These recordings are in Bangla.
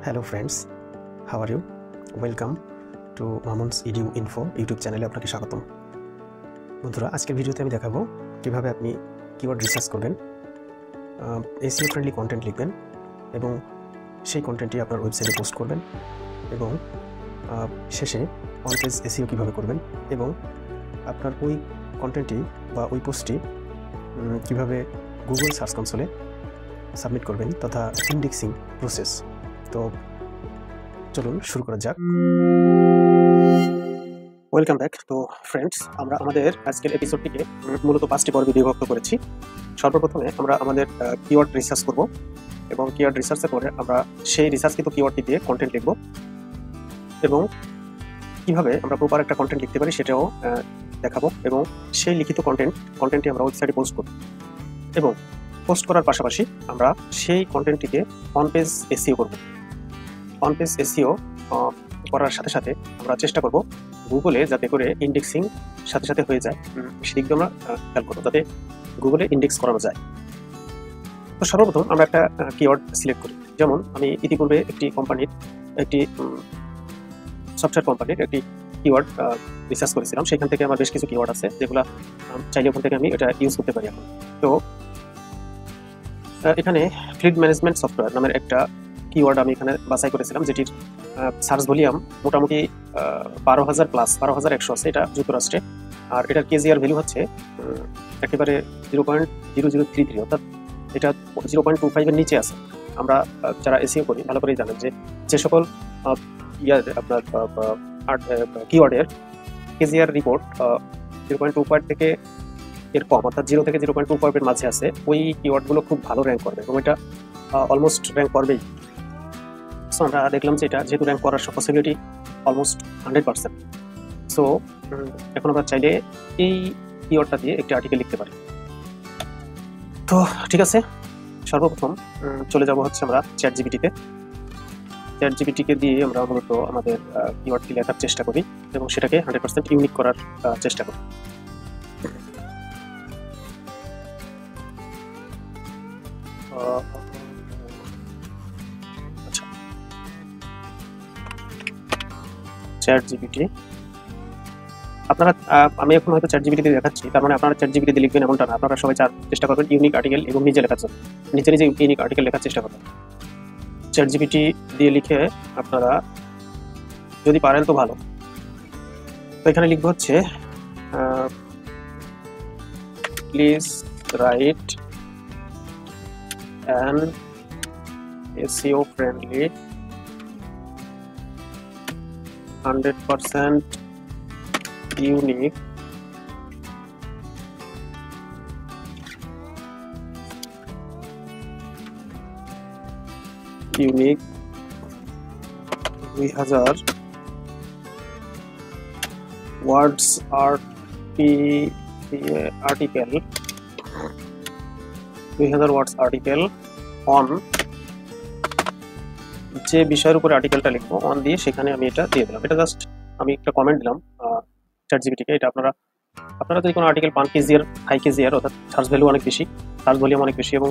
Hello friends, how are you? Welcome to Mamun's edu info YouTube চ্যানেলে আপনাকে স্বাগতম। বন্ধুরা, আজকের ভিডিওতে আমি দেখাবো কীভাবে আপনি কিওয়ার্ড রিসার্চ করবেন, এসইও ফ্রেন্ডলি কন্টেন্ট লিখবেন এবং সেই কন্টেন্টটি আপনার ওয়েবসাইটে পোস্ট করবেন এবং শেষে অন পেজ এসইও কীভাবে করবেন এবং আপনার ওই কন্টেন্টটি বা ওই পোস্টটি কীভাবে গুগল সার্চ কনসোলে সাবমিট করবেন তথা ইন্ডেক্সিং প্রসেস। তো চলুন শুরু করা যাক। Welcome back. তো ফ্রেন্ডস, আমরা আমাদের আজকের এপিসোডটিকে মূলত 5টি পর্বে বিভক্ত করেছি। সর্বপ্রথমে আমরা আমাদের কিওয়ার্ড রিসার্চ করব এবং কিওয়ার্ড রিসার্চের পরে আমরা সেই রিসার্চকৃত কিওয়ার্ডটি দিয়ে কন্টেন্ট লিখব এবং কিভাবে আমরা প্রপার একটা কন্টেন্ট লিখতে পারি সেটাও দেখাবো এবং সেই লিখিত কন্টেন্টটি আমরা ওয়েবসাইটে পোস্ট করব এবং পোস্ট করার পাশাপাশি আমরা সেই কন্টেন্টটিকে অন পেজ এসইও করব। অন পেজ এসইও করার সাথে সাথে আমরা চেষ্টা করব গুগলে যাতে করে ইন্ডেক্সিং সাথে সাথে হয়ে যায় সেদিকে আমরা খেয়াল করব যাতে গুগলে ইন্ডেক্স করানো যায়। তো সর্বপ্রথম আমরা একটা কিওয়ার্ড সিলেক্ট করি। যেমন আমি ইতিপূর্বে একটি সফটওয়্যার কোম্পানির একটি কিওয়ার্ড রিসার্চ করেছিলাম। সেখান থেকে আমার বেশ কিছু কিওয়ার্ড আছে যেগুলো চাইলে ওখান থেকে আমি এটা ইউজ করতে পারি এখন। তো এখানে ফ্লিট ম্যানেজমেন্ট সফটওয়্যার নামের একটা কিওয়ার্ড আমি এখানে বাছাই করেছিলাম, যেটির সার্চ ভলিউম মোটামুটি 12,100 আছে, এটা যুক্তরাষ্ট্রে। আর এটার কেজিআর ভ্যালু হচ্ছে একেবারে 0.0033, অর্থাৎ এটা 0.25 এর নিচে আছে। আমরা যারা এসইও করি ভালো করেই জানেন যে সকল আপনার কিওয়ার্ডের কেজিআর রিপোর্ট 0.25 থেকে এর কম, অর্থাৎ 0 থেকে 0.25 এর মাঝে আছে, ওই কিওয়ার্ডগুলো খুব ভালো র্যাঙ্ক করবে এবং এটা অলমোস্ট র্যাঙ্ক করবেই। সো আমরা দেখলাম যে এটা যেহেতু র্যাঙ্ক করার পসিবিলিটি অলমোস্ট 100%। সো এখন আমরা চাইলে এই কিওয়ার্ডটা দিয়ে একটি আর্টিকেল লিখতে পারি। তো ঠিক আছে, সর্বপ্রথম চলে যাব হচ্ছে আমরা চ্যাটজিপিটিতে। চ্যাটজিপিটিকে দিয়ে আমরা মূলত আমাদের কিওয়ার্ডটি লেখার চেষ্টা করি এবং সেটাকে 100% ইউনিক করার চেষ্টা করি। আচ্ছা, চ্যাটজিপিটি আপনারা, আমি এখন হয়তো চ্যাটজিপিটিতে দেখাচ্ছি, তার মানে আপনারা চ্যাটজিপিটিতে লিখবেন এমনটা না। আপনারা সবাই চেষ্টা করবেন ইউনিক আর্টিকেল এবং নিজে লেখার জন্য, নিজে ইউনিক আর্টিকেল লেখার চেষ্টা করবেন। চ্যাটজিপিটি দিয়ে লিখে আপনারা যদি পারেন তো ভালো। তো এখানে লিখবো হচ্ছে please write an SEO friendly 100% unique unique 2000 words article 2000 words article on যে বিষয়ের উপরে আর্টিকেলটা লিখবো অন দিয়ে সেখানে আমি এটা দিয়ে দিলাম। এটা জাস্ট আমি একটা কমেন্ট দিলাম চ্যাটজিপিটিকে। এটা আপনারা যদি কোনো আর্টিকেল পান হাই কেজিআর অর্থাৎ সার্চ ভ্যালু অনেক বেশি, সার্চ ভলিউম অনেক বেশি এবং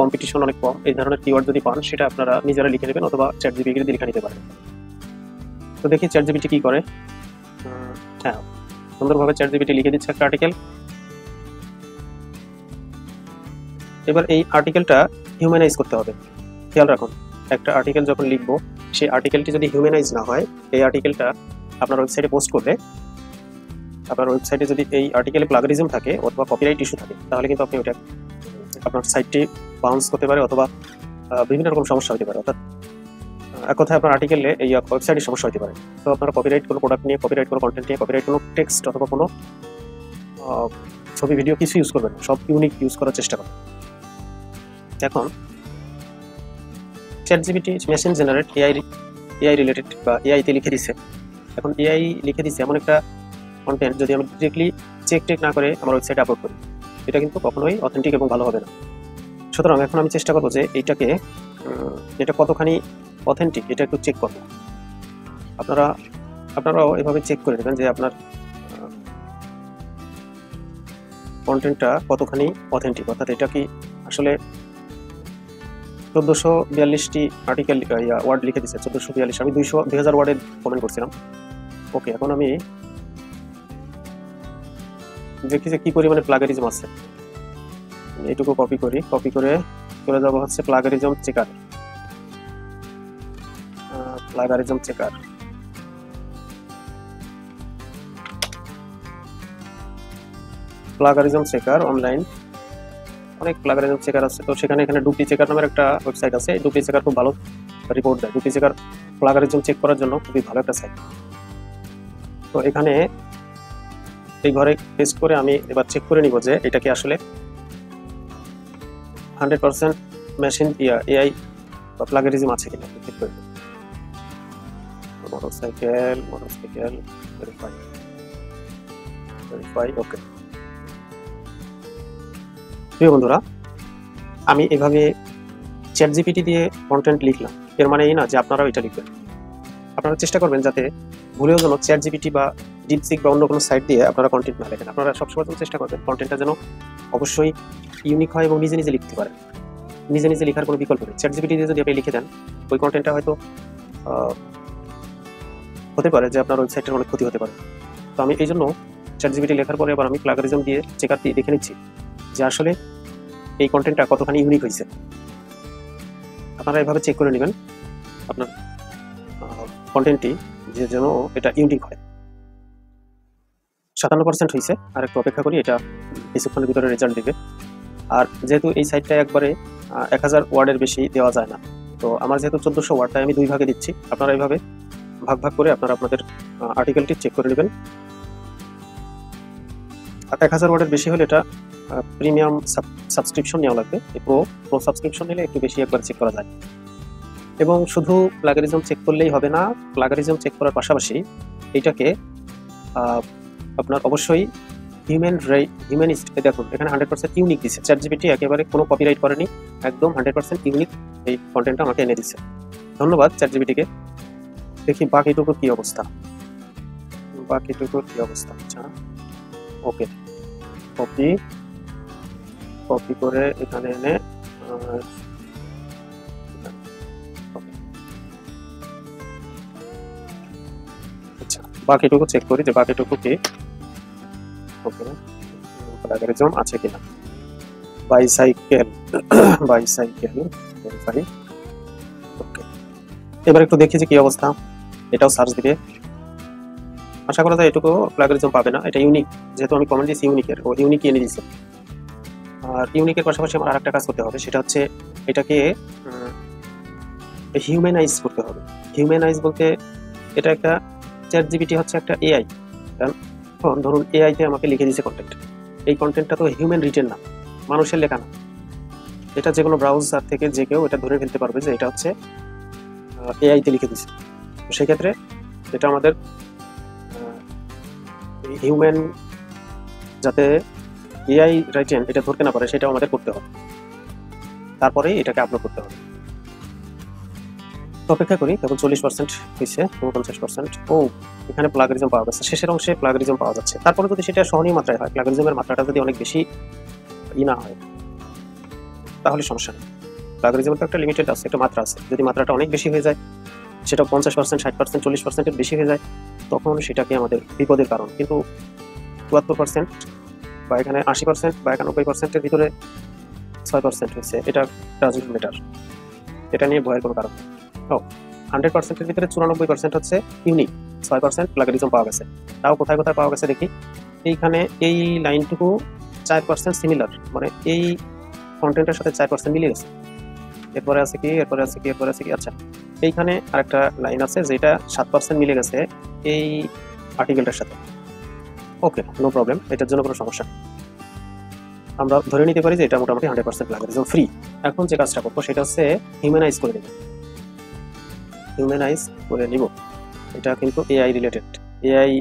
কম্পিটিশন অনেক কম, এই ধরনের কিওয়ার্ড যদি পান সেটা আপনারা নিজেরা লিখে নেবেন অথবা চ্যাটজিপিটিকে দিয়ে লিখে নিতে পারেন। তো দেখি চ্যাটজিপিটি কি করে। হ্যাঁ, সুন্দরভাবে চ্যাটজিপিটি লিখে দিচ্ছে একটা আর্টিকেল। এবার এই আর্টিকেলটা হিউম্যানাইজ করতে হবে। খেয়াল রাখুন, একটা আর্টিকেল যখন লিখবো সেই আর্টিকেলটি যদি হিউম্যানাইজ না হয়, এই আর্টিকেলটা আপনার ওয়েবসাইটে পোস্ট করলে আপনার ওয়েবসাইটে যদি এই আর্টিকেলে প্লাগারিজম থাকে অথবা কপিরাইট ইস্যু থাকে, তাহলে কিন্তু আপনি ওটা আপনার সাইটটি বাউন্স করতে পারে অথবা বিভিন্ন রকম সমস্যা হতে পারে। অর্থাৎ এক কথায় আপনার আর্টিকেলে এই ওয়েবসাইটের সমস্যা হতে পারে। তো আপনারা কপিরাইট কোনো প্রোডাক্ট নিয়ে, কপিরাইট কোনো কন্টেন্ট নিয়ে, কপিরাইট কোনো টেক্সট অথবা কোনো ছবি ভিডিও কিছু ইউজ করবেন, সব ইউনিক ইউজ করার চেষ্টা করবেন। এখন ChatGPT machine generate AI related বা এআইতে লিখে দিচ্ছে। এখন এআই লিখে দিচ্ছে এমন একটা কন্টেন্ট যদি আমি ডিরেক্টলি চেক না করে আমার ওয়েবসাইটে আপলোড করি, এটা কিন্তু কখনোই অথেন্টিক এবং ভালো হবে না। সুতরাং এখন আমি চেষ্টা করবো যে এটা কতখানি অথেন্টিক এটা একটু চেক করবো। আপনারাও এভাবে চেক করে নেবেন যে আপনার কন্টেন্টটা কতখানি অথেন্টিক, অর্থাৎ এটা কি আসলে 1442টি আর্টিকেল ওয়ার্ড লিখে দিচ্ছে। 1442, আমি 2000 ওয়ার্ডের কমেন্ট করছিলাম। ওকে, এখন আমি দেখি যে কি পরিমাণে প্লাগারিজম আছে। এইটুকু কপি করি, কপি করে চলে যাবো হচ্ছে plagiarism checker. Plagiarism checker, plagiarism checker online, অনেক প্লাগারিজম চেকার আছে। তো সেখানে এখানে ডুপ্লি চেকার নামের একটা ওয়েবসাইট আছে। এই ডুপ্লি চেকার খুব ভালো রিপোর্ট দেয়। ডুপ্লি চেকার প্লাগারিজম চেক করার জন্য খুবই ভালো একটা সাইট। তো এখানে এই ঘরে পেস্ট করে আমি এবার চেক করে নিব যে এটা কি আসলে 100% মেশিন এআই বা প্লাগারিজম আছে কিনা চেক করে নেব। মোটরসাইকেল ভেরিফাই ওকে। প্রিয় বন্ধুরা, আমি এভাবে চ্যাট জিপিটি দিয়ে কন্টেন্ট লিখলাম, এর মানে এই না যে আপনারাও এটা লিখবেন। আপনারা চেষ্টা করবেন যাতে ভুলেও যেন চ্যাট জিপিটি বা ডিপসিক বা অন্য কোনো সাইট দিয়ে আপনারা কন্টেন্ট না লেখেন। আপনারা সবসময় চেষ্টা করবেন কন্টেন্টটা যেন অবশ্যই ইউনিক হয় এবং নিজে নিজে লিখতে পারেন। নিজে নিজে লেখার কোনো বিকল্প নেই। চ্যাট জিপিটি দিয়ে যদি আপনি লিখে দেন, ওই কন্টেন্টটা হয়তো হতে পারে যে আপনার ওয়েবসাইটের অনেক ক্ষতি হতে পারে। তো আমি এই জন্য চ্যাট জিপিটি লেখার পরে আবার আমি প্লাগারিজম দিয়ে চেকার দিয়ে দেখে নিচ্ছি যে আসলে এই কন্টেন্টটা কতখানি ইউনিক হয়েছে। আপনারা এভাবে চেক করে নেবেন আপনার কন্টেন্টটি যে যেন এটা ইউনিক হয়। 57% হয়েছে, আর একটু অপেক্ষা করি, এটা কিছুক্ষণের ভিতরে রেজাল্ট দিবে। আর যেহেতু এই সাইটটা একবারে 1000 ওয়ার্ডের বেশি দেওয়া যায় না, তো আমার যেহেতু 1400 ওয়ার্ডটাই আমি 2 ভাগে দিচ্ছি। আপনারা এইভাবে ভাগ ভাগ করে আপনারা আপনাদের আর্টিকেলটি চেক করে নেবেন। আর 1000 ওয়ার্ডের বেশি হলে এটা প্রিমিয়াম সাবস্ক্রিপশন নেওয়া লাগবে। প্রো সাবস্ক্রিপশন নিলে একটু বেশি একবার চেক করা যায়। এবং শুধু প্লাগারিজম চেক করলেই হবে না, প্লাগারিজম চেক করার পাশাপাশি এটাকে আপনার অবশ্যই হিউম্যানিস্ট দেখুন, এখানে 100% ইউনিক দিচ্ছে। চ্যাট জিপিটি একেবারে কোনো কপিরাইট করেনি, একদম 100% ইউনিক এই কন্টেন্টটা আমাকে এনে দিচ্ছে। ধন্যবাদ চ্যাট জিপিটিকে। দেখি বাকিটুকুর কি অবস্থা। আচ্ছা ওকে, কপি করে এখানে এনে আচ্ছা বাকিটুকু চেক করি যে বাকিটুকু কি ওকে প্লাগারিজম আছে কিনা। বাইসাইকেল ভেরিফাই ওকে। এবার একটু দেখি যে কি অবস্থা। এটাও সার্চ দিবে, আশা করা যায় এটুকু প্লাগারিজম পাবে না। এটা ইউনিক, যেহেতু আমি কমেন্ট দিয়েছি ইউনিকের, ও ইউনিক এনে দিয়েছে। আর ইউনিকের পাশাপাশি আমার আরেকটা কাজ করতে হবে, সেটা হচ্ছে এটাকে হিউম্যানাইজ করতে হবে। হিউম্যানাইজ বলতে এটা একটা চ্যাট জিপিটি হচ্ছে একটা এআই। কারণ ধরুন এআইতে আমাকে লিখে দিয়েছে কন্টেন্ট, এই কন্টেন্টটা তো হিউম্যান রিটেন না, মানুষের লেখা না। এটা যে কোনো ব্রাউজার থেকে যে কেউ এটা ধরে ফেলতে পারবে যে এটা হচ্ছে এআইতে লিখে দিয়েছে। তো সেক্ষেত্রে এটা আমাদের হিউম্যান যাতে এআই রাইটেন এটা ধরতে না পারে সেটাও আমাদের করতে হবে, তারপরেই এটাকে আপলোড করতে হবে। অপেক্ষা করি, কেবল 40% হয়েছে, 50%। ও এখানে প্লাগারিজম পাওয়া যাচ্ছে, শেষের অংশে প্লাগারিজম পাওয়া যাচ্ছে। তারপরে যদি সেটা সহনীয় মাত্রায় হয়, প্লাগারিজমের মাত্রাটা যদি অনেক বেশি না হয় তাহলে সমস্যা নেই। প্লাগারিজমের তো একটা লিমিটেড আছে, একটা মাত্রা আছে। যদি মাত্রাটা অনেক বেশি হয়ে যায়, সেটা 50%, 60%, 40%-এর বেশি হয়ে যায়, তখন সেটাকে আমাদের বিপদের কারণ। কিন্তু 74% বা এখানে 80% বা 91%-এর ভিতরে 6% হয়েছে, এটা ডাজন্ট ম্যাটার, এটা নিয়ে ভয়ের কোনো কারণ নেই। 100%-এর ভিতরে 94% হচ্ছে ইউনিক, 6% প্লাগারিজম পাওয়া গেছে। তাও কোথায় কোথায় পাওয়া গেছে দেখি। এইখানে এই লাইনটুকু 4% সিমিলার, মানে এই কন্টেন্টের সাথে 4% মিলে গেছে। এরপরে আছে কি আচ্ছা এইখানে আরেকটা লাইন আছে যেটা 7% মিলে গেছে এই আর্টিকেলটার সাথে। ওকে, নো প্রবলেম, এটার জন্য কোনো সমস্যা নেই। আমরা ধরে নিতে পারি যে এটা মোটামুটি 100% প্লাগারিজম ফ্রি। এখন যে কাজটা করবো সেটা হচ্ছে হিউম্যানাইজ করে নিব। এটা কিন্তু এআই রিলেটেড, এআই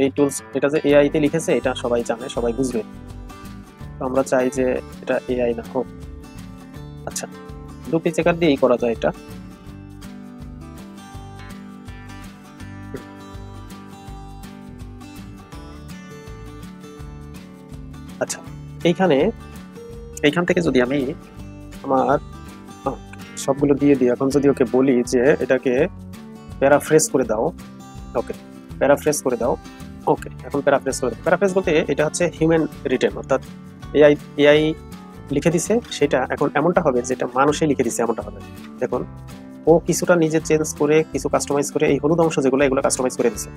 এই টুলস, এটা যে এআই তে লিখেছে এটা সবাই জানে, সবাই বুঝবে। তো আমরা চাই যে এটা এআই না হোক। আচ্ছা, ডুপ্লি চেকার দিয়েই করা যায় এটা। আচ্ছা, এইখানে এইখান থেকে যদি আমি আমার সবগুলো দিয়ে দিই, এখন যদি ওকে বলি যে এটাকে প্যারাফ্রেজ করে দাও, ওকে প্যারাফ্রেজ করে দাও, ওকে এখন প্যারাফ্রেজ করে দাও। প্যারাফ্রেজ বলতে এটা হচ্ছে হিউম্যান রিটেন, অর্থাৎ এআই এআই লিখে দিছে সেটা এখন এমনটা হবে যেটা মানুষই লিখে দিছে এমনটা হবে। দেখুন ও কিছুটা নিজে চেঞ্জ করে কিছু কাস্টমাইজ করে এই হলুদ অংশ যেগুলো এগুলো কাস্টমাইজ করে দিছে,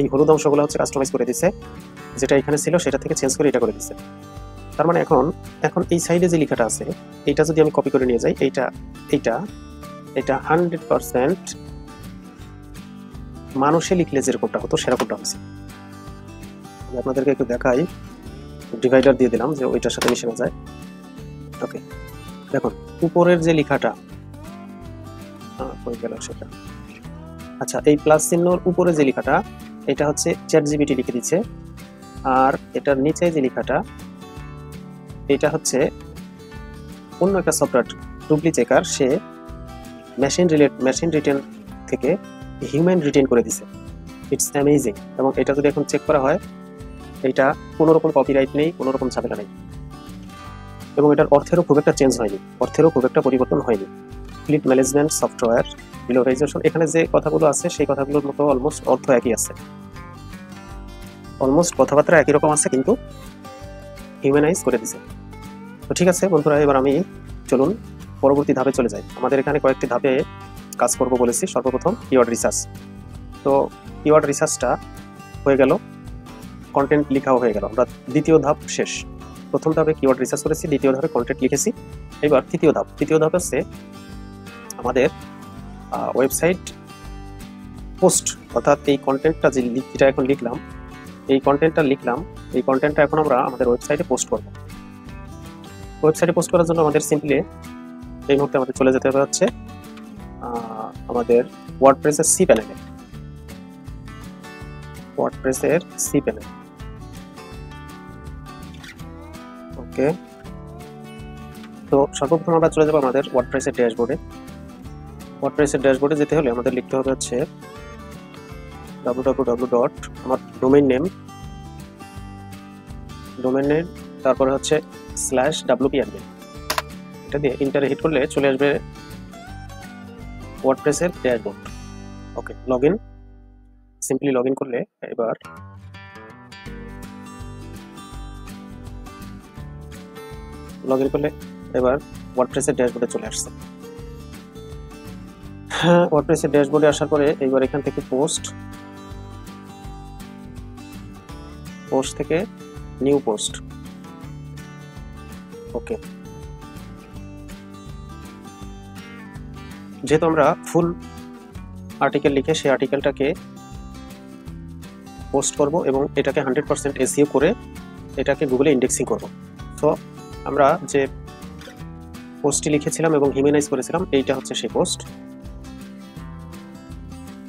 এই হলুদ অংশগুলো হচ্ছে কাস্টমাইজ করে দিছে, যেটা এখানে ছিল সেটা থেকে চেঞ্জ করে এটা করে দিছে। তার মানে এখন এখন এই সাইডে যে লেখাটা আছে এইটা যদি আমি কপি করে নিয়ে যাই, এইটা এইটা এটা 100% মানুষে লিখলে যেরকমটা হতো সেরকমটা হয়েছে। আমি আপনাদেরকে একটু দেখাই, ডিভাইডার দিয়ে দিলাম যে ওইটার সাথে মিশে না যায়। ওকে দেখুন উপরের যে লেখাটা হয়ে গেল সেটা, আচ্ছা এই প্লাস চিহ্নর উপরে যে লেখাটা এটা হচ্ছে চ্যাটজিপিটি লিখে দিচ্ছে, আর এটার নিচে যে লেখাটা এটা হচ্ছে অন্য একটা সফটওয়্যার ডুপ্লি চেকার, সে মেশিন রিটেন থেকে হিউম্যান রিটেন করে দিছে। It's amazing. এবং এটা যদি এখন চেক করা হয় এটা কোনো রকম কপিরাইট নেই, কোনো রকম ঝামেলা নেই, এবং এটার অর্থেরও খুব একটা চেঞ্জ হয়নি, অর্থেরও খুব একটা পরিবর্তন হয়নি। ফ্লিট ম্যানেজমেন্ট সফটওয়্যার রিলোকাইজেশন, এখানে যে কথাগুলো আছে সেই কথাগুলোর মতো অলমোস্ট অর্থ একই আছে, অলমোস্ট কথাবার্তা একই রকম আছে, কিন্তু হিউম্যানাইজ করে দিছে। তো ঠিক আছে বন্ধুরা, এবার আমি চলুন পরবর্তী ধাপে চলে যাই। আমাদের এখানে কয়েকটি ধাপে কাজ করব বলেছি। সর্বপ্রথম কিওয়ার্ড রিসার্চ। তো কিওয়ার্ড রিসার্চটা হয়ে গেল, কন্টেন্ট লেখাও হয়ে গেল, আমরা দ্বিতীয় ধাপ শেষ। প্রথম ধাপে কিওয়ার্ড রিসার্চ করেছি, দ্বিতীয় ধাপে কন্টেন্ট লিখেছি। এবার তৃতীয় ধাপ হচ্ছে আমাদের ওয়েবসাইট পোস্ট, অর্থাৎ এই কন্টেন্টটা যেটা এখন লিখলাম, এই কন্টেন্টটা এখন আমরা আমাদের ওয়েবসাইটে পোস্ট করব। ওয়েবসাইটে পোস্ট করার জন্য আমাদের সিম্পলি এই মুহূর্তে আমাদের চলে যেতে হবে হচ্ছে আমাদের ওয়ার্ডপ্রেসের সি প্যানেলে। ওকে, তো সর্বপ্রথম আমরা চলে যাবো আমাদের ওয়ার্ডপ্রেসের ড্যাশবোর্ডে যেতে হলে আমাদের লিখতে হবে হচ্ছে www. আমার ডোমেইন নেম, তারপরে হচ্ছে /wp-admin, এটা দিয়ে ইন্টারে হিট করলে চলে আসবে ওয়ার্ডপ্রেসের dashboard. Okay, simply log in করলে এবার ওয়ার্ডপ্রেসের ড্যাশবোর্ডে চলে আসছে। হ্যাঁ, ওয়ার্ডপ্রেসের ড্যাশবোর্ডে আসার পরে এইবার এখান থেকে পোস্ট থেকে নিউ পোস্ট। ওকে, যেহেতু আমরা ফুল আর্টিকেল লিখে সেই আর্টিকেলটাকে পোস্ট করব এবং এটাকে 100% এসইও করে এটাকে গুগলে ইন্ডেক্সিং করব। তো আমরা যে পোস্টটি লিখেছিলাম এবং হিউম্যানাইজ করেছিলাম, এইটা হচ্ছে সেই পোস্ট।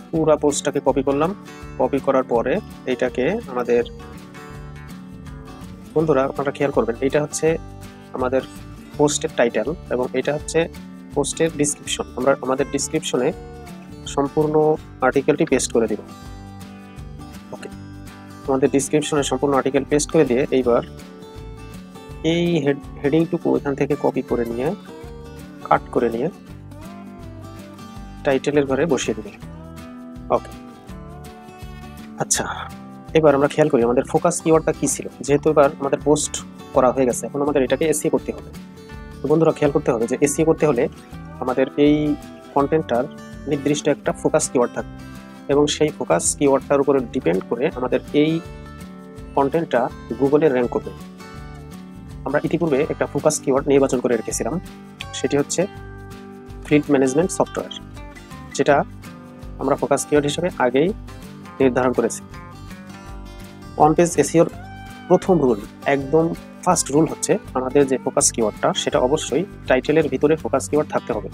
পুরো পোস্টটাকে কপি করলাম, কপি করার পরে এইটাকে আমাদের বন্ধুরা আপনারা খেয়াল করবেন, এইটা হচ্ছে আমাদের পোস্টের টাইটেল এবং এটা হচ্ছে পোস্টের ডিসক্রিপশন। আমরা আমাদের ডিসক্রিপশনে সম্পূর্ণ আর্টিকেলটি পেস্ট করে দিব। ওকে, আমাদের ডিসক্রিপশনে সম্পূর্ণ আর্টিকেল পেস্ট করে দিয়ে এইবার এই হেডিংটুকু এখান থেকে কপি করে নিয়ে কাট করে নিয়ে টাইটেলের ঘরে বসিয়ে দেব। ওকে, আচ্ছা এবার আমরা খেয়াল করি আমাদের ফোকাস কিওয়ার্ডটা কি ছিল। যেহেতু এবার আমাদের পোস্ট করা হয়ে গেছে, এখন আমাদের এটাকে এসইও করতে হবে। তো বন্ধুরা খেয়াল করতে হবে যে এসইও করতে হলে আমাদের এই কন্টেন্টটার নির্দিষ্ট একটা ফোকাস কিওয়ার্ড থাকবে এবং সেই ফোকাস কিওয়ার্ডটার উপরে ডিপেন্ড করে আমাদের এই কন্টেন্টটা গুগলে র্যাঙ্ক করবে। আমরা ইতিপূর্বে একটা ফোকাস কিওয়ার্ড নির্বাচন করে রেখেছিলাম, সেটি হচ্ছে ফ্লিট ম্যানেজমেন্ট সফটওয়্যার, যেটা আমরা ফোকাস কিওয়ার্ড হিসেবে আগেই নির্ধারণ করেছি। অন পেজ এসইওর প্রথম রুল, একদম ফার্স্ট রুল হচ্ছে আমাদের যে ফোকাস কিওয়ার্ডটা সেটা অবশ্যই টাইটেলের ভিতরে ফোকাস কিওয়ার্ড থাকতে হবে।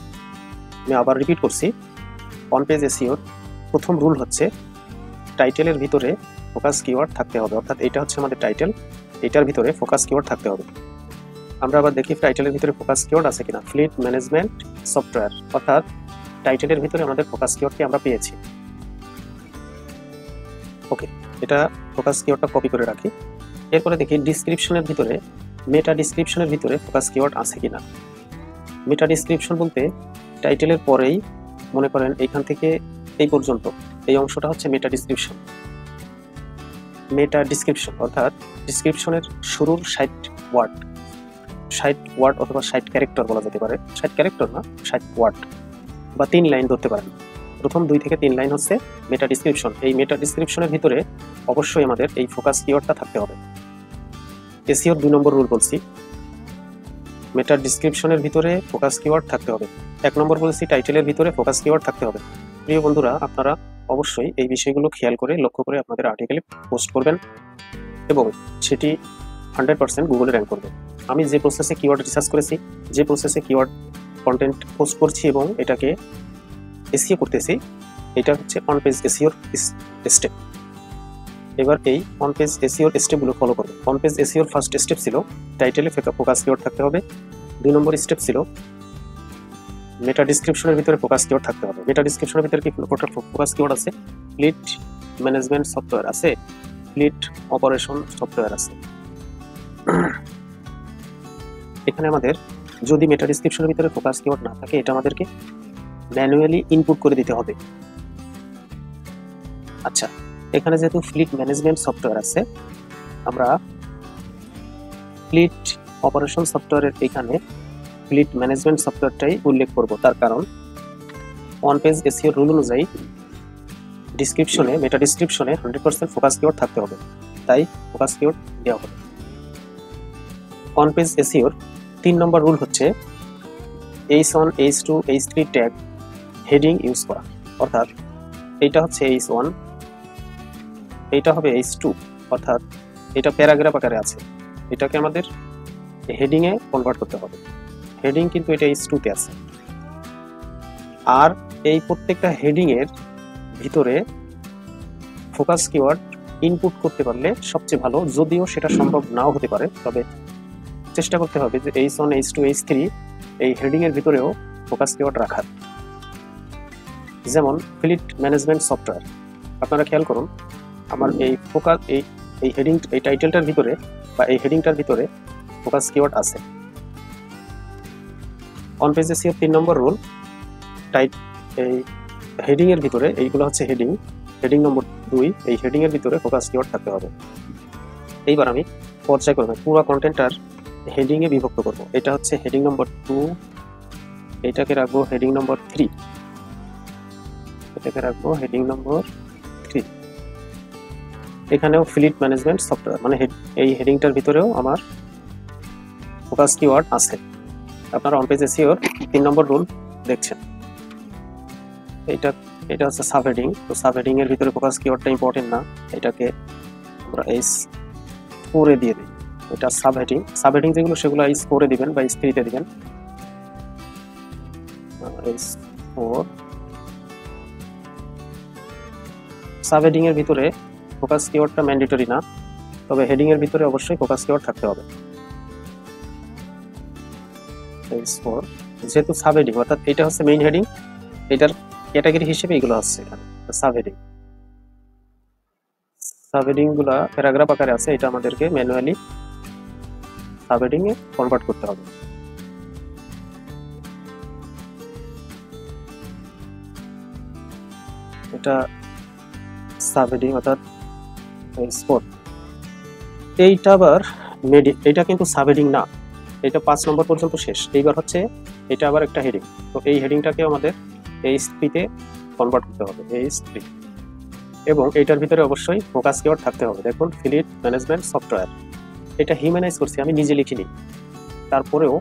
আমি আবার রিপিট করছি, অন পেজ এসইওর প্রথম রুল হচ্ছে টাইটেলের ভিতরে ফোকাস কিওয়ার্ড থাকতে হবে, অর্থাৎ এটা হচ্ছে আমাদের টাইটেল, এটার ভিতরে ফোকাস কিওয়ার্ড থাকতে হবে। আমরা আবার দেখি টাইটেলের ভিতরে ফোকাস কিওয়ার্ড আছে কিনা। ফ্লিট ম্যানেজমেন্ট সফটওয়্যার, অর্থাৎ টাইটেলের ভিতরে আমাদের ফোকাস কিওয়ার্ডটি আমরা পেয়েছি। ওকে, এটা ফোকাস কিওয়ার্ডটা কপি করে রাখি। এরপরে দেখি ডিসক্রিপশনের ভিতরে মেটা ডিসক্রিপশনের ভিতরে ফোকাস কিওয়ার্ড আছে কিনা। মেটা ডিসক্রিপশন বলতে টাইটেলের পরেই মনে করেন এইখান থেকে এই পর্যন্ত এই অংশটা হচ্ছে মেটা ডিসক্রিপশন। মেটা ডিসক্রিপশন অর্থাৎ ডিসক্রিপশনের শুরুর 60 ওয়ার্ড অথবা 60 ক্যারেক্টার বলা যেতে পারে, 60 ক্যারেক্টার না 60 ওয়ার্ড বা 3 লাইন ধরতে পারেন। প্রথম 2 থেকে 3 লাইন হচ্ছে মেটা ডিসক্রিপশন। এই মেটা ডিসক্রিপশনের ভিতরে অবশ্যই আমাদের এই ফোকাস কিওয়ার্ডটা থাকতে হবে। এসইওর 2 নম্বর রুল বলছি, মেটা ডিসক্রিপশনের ভিতরে ফোকাস কিওয়ার্ড থাকতে হবে। 1 নম্বর বলছি টাইটেলের ভিতরে ফোকাস কিওয়ার্ড থাকতে হবে। প্রিয় বন্ধুরা, আপনারা অবশ্যই এই বিষয়গুলো খেয়াল করে লক্ষ্য করে আপনাদের আর্টিকেলে পোস্ট করবেন এবং সেটি 100% গুগলে র্যাঙ্ক করবে। আমি যে প্রসেসে কিওয়ার্ড রিসার্চ করেছি, যে প্রসেসে কিওয়ার্ড কন্টেন্ট পোস্ট করছি এবং এটাকে এসইও করতেছি, এটা হচ্ছে অন পেজ এসইওর স্টেপ। এবার এই অন পেজ এসইওর স্টেপগুলো ফলো করবে। অন পেজ এসইওর ফার্স্ট স্টেপ ছিল টাইটেলে ফোকাস কিওয়ার্ড থাকতে হবে। 2 নম্বর স্টেপ ছিল মেটা ডিসক্রিপশনের ভিতরে ফোকাস কিওয়ার্ড থাকতে হবে। মেটা ডিসক্রিপশনের ভিতরে কি ফোকাস কিওয়ার্ড আছে? ফ্লিট ম্যানেজমেন্ট সফটওয়্যার আছে, ফ্লিট অপারেশন সফটওয়্যার আছে। এখানে আমাদের যদি মেটা ডিসক্রিপশনের ভিতরে ফোকাস কিওয়ার্ড না থাকে, এটা আমাদেরকে ম্যানুয়ালি ইনপুট করে দিতে হবে। আচ্ছা, এখানে যেহেতু ফ্লিট ম্যানেজমেন্ট সফটওয়্যার আছে, আমরা ফ্লিট অপারেশন সফটওয়্যারের এখানে ফ্লিট ম্যানেজমেন্ট সফটওয়্যারটাই উল্লেখ করব। তার কারণ অন পেজ এসইও রুল অনুযায়ী ডিসক্রিপশনে মেটা ডিসক্রিপশনে 100% ফোকাস কিওয়ার্ড থাকতে হবে, তাই ফোকাস কিওয়ার্ড দেওয়া হবে। অন পেজ এসইওর 3 নম্বর রুল হচ্ছে H1, H2, H3 tag heading use করা। অর্থাৎ এইটা হচ্ছে H1, এইটা হবে H2, অর্থাৎ এটা প্যারাগ্রাফ আকারে আছে, এটাকে আমাদের হেডিং এ কনভার্ট করতে হবে। হেডিং কিন্তু এটা H2 তে আছে। আর এই প্রত্যেকটা হেডিং এর ভিতরে ফোকাস কিওয়ার্ড ইনপুট করতে পারলে সবচেয়ে ভালো, যদিও সেটা সম্ভব নাও হতে পারে, তবে চেষ্টা করতে হবে যে H1, H2, H3 এই হেডিং এর ভিতরেও ফোকাস কিওয়ার্ড রাখার। যেমন ফ্লিট ম্যানেজমেন্ট সফটওয়্যার, আপনারা খেয়াল করুন আমার এই ফোকাস এই হেডিং এই টাইটেলটার ভিতরে বা এই হেডিংটার ভিতরে ফোকাস কিওয়ার্ড আছে। On page SEO 3 number rule, এই হেডিং এর ভিতরে এইগুলো হচ্ছে হেডিং নম্বর 2, এই হেডিং এর ভিতরে ফোকাস কিওয়ার্ড থাকতে হবে। এইবার আমি পর্যায়ক্রমে পুরো কন্টেন্টটার হেডিং এ বিভক্ত করব। এটা হচ্ছে হেডিং নম্বর 2, এটাকে রাখবো হেডিং নম্বর 3, এটাকে রাখবো হেডিং নম্বর 3। এখানেও ফ্লিট ম্যানেজমেন্ট সফটওয়্যার, মানে এই হেডিংটার ভিতরেও আমার ফোকাস কিওয়ার্ড আছে। আপনারা অন পেজ এসইওর 3 নম্বর রুল দেখছেন। এটা হচ্ছে সাব হেডিং। তো সাব হেডিং এর ভিতরে ফোকাস কিওয়ার্ডটা ইম্পর্টেন্ট না, এটাকে আমরা H4 এ দিয়ে দিই। এটা সাব হেডিং যেগুলো সেগুলো H4 এ দিবেন বা H3 তে দিবেন। H4 সাব হেডিং এর ভিতরে ফোকাস কিওয়ার্ডটা ম্যান্ডেটরি না, তবে হেডিং এর ভিতরে অবশ্যই ফোকাস কিওয়ার্ড থাকতে হবে। H4 যেহেতু সাব হেডিং, অর্থাৎ এটা হচ্ছে মেইন হেডিং, এটার ক্যাটাগরি হিসেবে এগুলো হচ্ছে এখানে সাব হেডিং গুলা প্যারাগ্রাফ আকারে আছে, এটা আমাদেরকে ম্যানুয়ালি সাব হেডিং এ কনভার্ট করতে হবে। এটা সাব হেডিং অর্থাৎ H4। এইটা আবার এটা কিন্তু সাব হেডিং না, এটা 5 নম্বর পর্যন্ত শেষ। এইবার হচ্ছে এটা আবার একটা হেডিং, তো এই হেডিংটাকে আমাদের H3 তে কনভার্ট করতে হবে, H3। এবং এটার ভিতরে অবশ্যই ফোকাস কিওয়ার্ড থাকতে হবে। দেখুন ফ্লিট ম্যানেজমেন্ট সফটওয়্যার, এটা হিউম্যানাইজ করছি, আমি নিজে লিখিনি, তারপরেও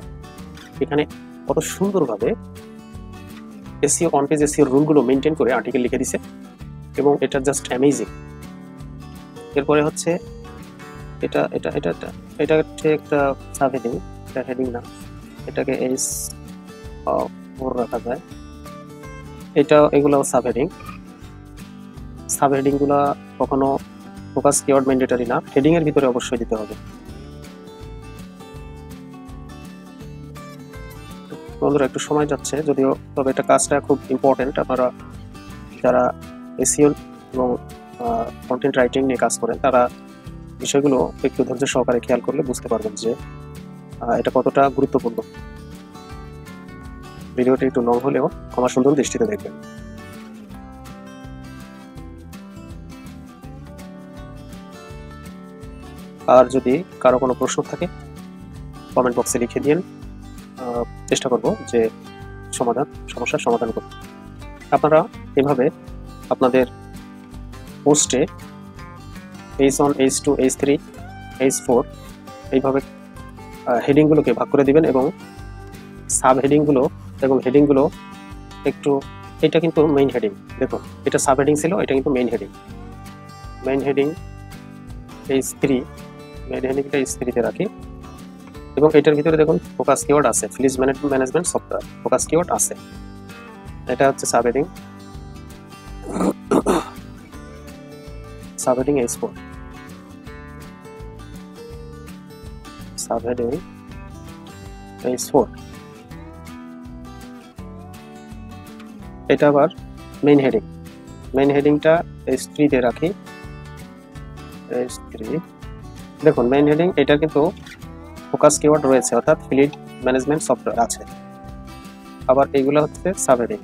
এখানে কত সুন্দরভাবে এসইও অন পেজ এসইও রুলগুলো মেনটেন করে আর্টিকেল লিখে দিছে এবং এটা জাস্ট অ্যামেজিং। এরপরে হচ্ছে এটা এটা এটা এটা হচ্ছে একটা সাব হেডিং, এটা হেডিং না, এটাকে H4 রাখা যায়। এগুলো সাব হেডিং গুলা কখনো ফোকাস কিওয়ার্ড ম্যান্ডেটরি না, হেডিং এর ভিতরে অবশ্যই দিতে হবে। বন্ধুরা একটু সময় যাচ্ছে যদিও, তবে এটা কাজটা খুব ইম্পর্টেন্ট। আপনারা যারা এসইও এবং কন্টেন্ট রাইটিং নিয়ে কাজ করেন তারা বিষয়গুলো একটু ধৈর্য সহকারে খেয়াল করলে বুঝতে পারবেন যে এটা কতটা গুরুত্বপূর্ণ। ভিডিওটি একটু লং হলেও ক্ষমা সুন্দর দৃষ্টিতে দেখবেন। আর যদি কারো কোনো প্রশ্ন থাকে কমেন্ট বক্সে লিখে দিন, চেষ্টা করব যে সমস্যার সমাধান করতে। আপনারা এভাবে আপনাদের পোস্টে H1, H2, H3, H4 এইভাবে হেডিংগুলোকে ভাগ করে দিবেন এবং সাব হেডিংগুলো এবং হেডিংগুলো একটু, এটা কিন্তু মেইন হেডিং, দেখুন এটা সাব হেডিং ছিল, এটা কিন্তু main heading. Main heading H3, main হেডিংটা H3 তে রাখি এবং এটার ভিতরে দেখুন ফোকাস কিওয়ার্ড আছে, ফ্লিজ ম্যানেজমেন্ট সফটওয়্যার ফোকাস কিওয়ার্ড আছে। এটা হচ্ছে sub heading, sub heading H4, sub heading H4। এটা আবার মেইন হেডিং, মেইন হেডিংটা H3 তে রাখি, H3। দেখুন মেইন হেডিং এটা কিন্তু ফোকাস কিওয়ার্ড রয়েছে, অর্থাৎ ফ্লিজ ম্যানেজমেন্ট সফটওয়্যার আছে। আবার এইগুলো হচ্ছে sub heading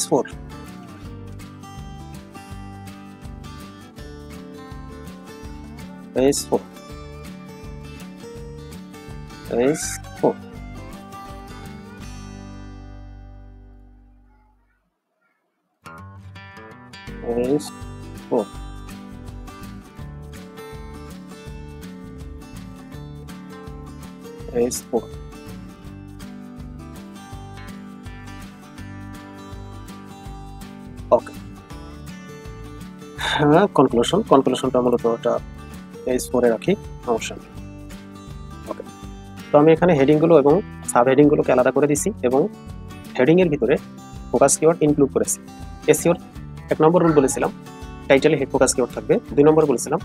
H4। H4, H4, H4, H4। ওকে, হ্যাঁ, কনক্লুশনটা মূলত এটা H4 এ রাখি, সমস্যা নেই। ওকে, তো আমি এখানে হেডিংগুলো এবং সাব হেডিংগুলোকে আলাদা করে দিছি এবং হেডিংয়ের ভিতরে ফোকাস কিওয়ার্ড ইনক্লুড করেছি। এসইওর 1 নম্বর রুল বলেছিলাম টাইটেলে ফোকাস কিওয়ার্ড থাকবে, 2 নম্বর বলেছিলাম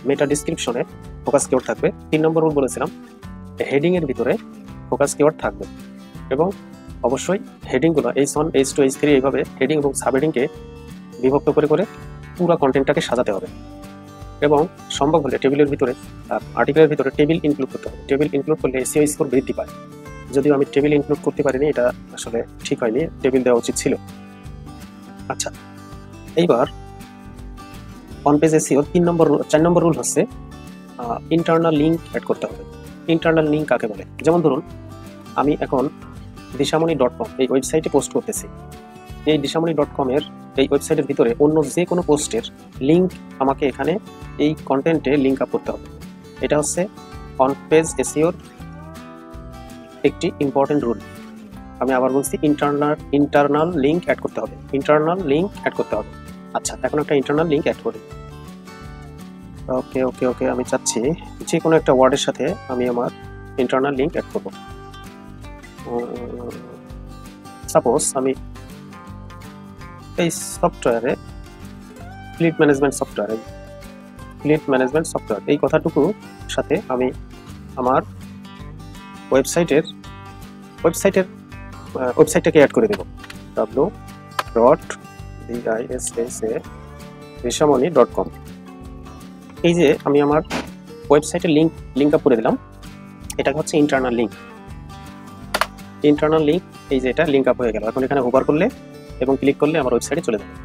মেটা ডিসক্রিপশনে ফোকাস কিওয়ার্ড থাকবে, 3 নম্বর রুল বলেছিলাম হেডিংয়ের ভিতরে ফোকাস কিওয়ার্ড থাকবে। এবং অবশ্যই হেডিংগুলো H1, H2, H3 এইভাবে হেডিং এবং সাব হেডিংকে বিভক্ত করে করে পুরো কন্টেন্টটাকে সাজাতে হবে এবং সম্ভব হলে টেবিলের ভিতরে আর্টিকেলের ভিতরে টেবিল ইনক্লুড করতে হবে। টেবিল ইনক্লুড করলে এসইও স্কোর বৃদ্ধি পায়। যদিও আমি টেবিল ইনক্লুড করতে পারিনি, এটা আসলে ঠিক হয়নি, টেবিল দেওয়া উচিত ছিল। আচ্ছা, এইবার on page SEO 4 number rule হচ্ছে ইন্টারনাল লিঙ্ক অ্যাড করতে হবে। ইন্টারনাল লিঙ্ক কাকে বলে? যেমন ধরুন আমি এখন dishamoni.com এই ওয়েবসাইটে পোস্ট করতেছি। এই dishamoni.com এর এই ওয়েবসাইটের ভিতরে অন্য যে কোনো পোস্টের লিঙ্ক আমাকে এখানে এই কন্টেন্টে লিঙ্ক আপ করতে হবে। এটা হচ্ছে অন পেজ এসইওর একটি ইম্পর্টেন্ট রুল। আমি আবার বলছি, ইন্টারনাল লিঙ্ক অ্যাড করতে হবে, ইন্টারনাল লিঙ্ক অ্যাড করতে হবে। আচ্ছা, এখন একটা ইন্টারনাল লিঙ্ক অ্যাড করি। ওকে ওকে ওকে, আমি চাচ্ছি যে কোনো একটা ওয়ার্ডের সাথে আমি আমার ইন্টারনাল লিঙ্ক অ্যাড করব। সাপোজ আমি এই সফটওয়্যারে ফ্লিজ ম্যানেজমেন্ট সফটওয়্যার এই কথাটুকু সাথে আমি আমার ওয়েবসাইটটাকে অ্যাড করে দেব, dishamoni.com। এই যে আমি আমার ওয়েবসাইটের লিঙ্ক আপ করে দিলাম, এটা হচ্ছে ইন্টারনাল লিঙ্ক। এই যে এটা লিঙ্ক আপ হয়ে গেল। এখন এখানে হোভার করলে এবং ক্লিক করলে আমার ওয়েবসাইটে চলে যাবে।